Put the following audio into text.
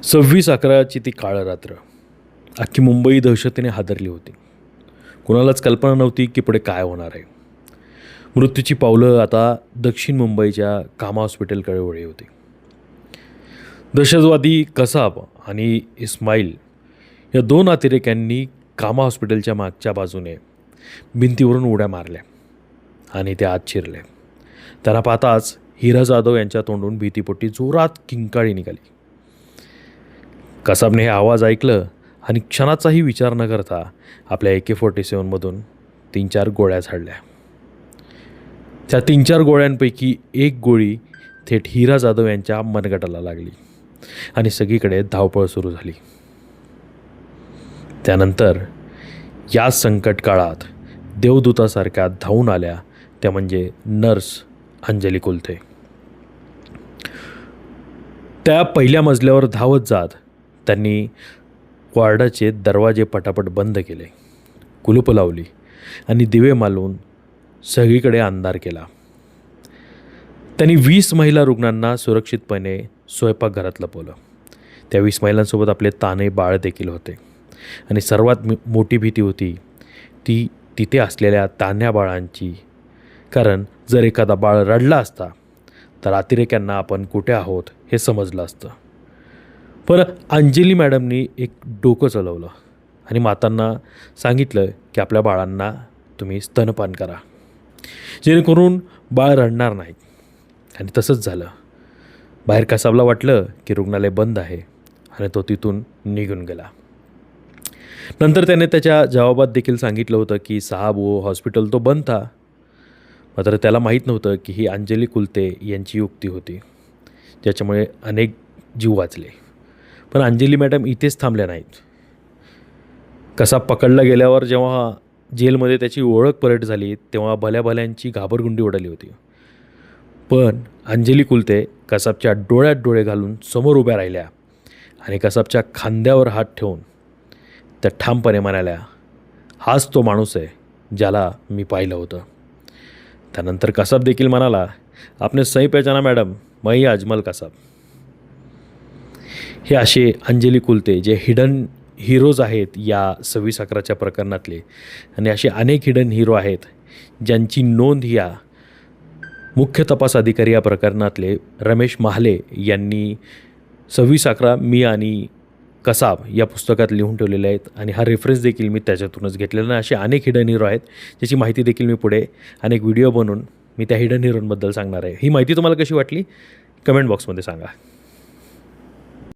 26/11ची ती काळ रात्र. अख्खी मुंबई दहशतीने हादरली होती. कुणालाच कल्पना नव्हती की पुढे काय होणार आहे. मृत्यूची पावलं आता दक्षिण मुंबईच्या कामा हॉस्पिटलकडे वळली होती. दहशतवादी कसाब आणि इस्माईल या दोन अतिरेक्यांनी कामा हॉस्पिटलच्या मागच्या बाजूने भिंतीवरून उड्या मारल्या आणि ते आत शिरले. त्यांना पाहताच हिरा जाधव यांच्या तोंडून भीतीपोटी जोरात किंकाळी निघाली. कसाबने हे आवाज ऐकलं आणि क्षणाचाही विचार न करता आपल्या AK-47मधून 3-4 गोळ्या झाडल्या. त्या 3-4 गोळ्यांपैकी एक गोळी थेट हिरा जाधव यांच्या मनगटाला लागली आणि सगळीकडे धावपळ सुरू झाली. त्यानंतर या संकट काळात देवदूतासारख्या धावून आल्या त्या म्हणजे नर्स अंजली कुलथे. त्या पहिल्या मजल्यावर धावत जात त्यांनी वॉर्डाचे दरवाजे पटापट बंद केले, कुलूप लावली आणि दिवे मालवून सगळीकडे अंधार केला. त्यांनी 20 महिला रुग्णांना सुरक्षितपणे स्वयंपाकघरात लपवलं. त्या 20 महिलांसोबत आपले ताने बाळ देखील होते आणि सर्वात मोठी भीती होती ती तिथे असलेल्या तान्ह्या बाळांची. कारण जर एखादा बाळ रडला असता तर अतिरेक्यांना आपण कुठे आहोत हे समजलं असतं. पण अंजली मॅडमनी एक डोकं चालवलं आणि मातांना सांगितलं की आपल्या बाळांना तुम्ही स्तनपान करा, जेणेकरून बाळ रडणार नाही. आणि तसंच झालं. बाहेर कसाबला वाटलं की रुग्णालय बंद आहे आणि तो तिथून निघून गेला. नंतर त्याने त्याच्या जबाबात देखील सांगितलं होतं की साहब वो हॉस्पिटल तो बंद था. मात्र त्याला माहीत नव्हतं की ही अंजली कुलथे यांची युक्ती होती, ज्याच्यामुळे अनेक जीव वाचले. पण अंजली मॅडम इथेच थांबल्या नाहीत. कसाब पकडला गेल्यावर जेव्हा जेलमध्ये त्याची ओळख परेड झाली तेव्हा भल्याभल्यांची घाबरगुंडी उडाली होती. पण अंजली कुलथे कसाबच्या डोळ्यात डोळे घालून समोर उभ्या राहिल्या आणि कसाबच्या खांद्यावर हात ठेवून त्या ठामपणे म्हणाल्या, हाच तो माणूस आहे ज्याला मी पाहिलं होतं. त्यानंतर कसाब देखील म्हणाला, आपने सही पहचाना मॅडम, मैं अजमल कसाब. हे असे अंजली कुलथे जे हिडन हिरोज आहेत या 26/11च्या प्रकरणातले. आणि असे अनेक हिडन हिरो आहेत ज्यांची नोंद या मुख्य तपास अधिकारी या प्रकरणातले रमेश महाले यांनी 26/11 मी आणि कसाब या पुस्तकात लिहून ठेवलेले आहेत. आणि हा रेफरन्स देखील मी त्याच्यातूनच घेतलेला. असे अनेक हिडन हिरो आहेत ज्याची माहिती देखील मी पुढे अनेक व्हिडिओ बनवून मी त्या हिडन हिरोंबद्दल सांगणार आहे. ही माहिती तुम्हाला कशी वाटली कमेंट बॉक्समध्ये सांगा.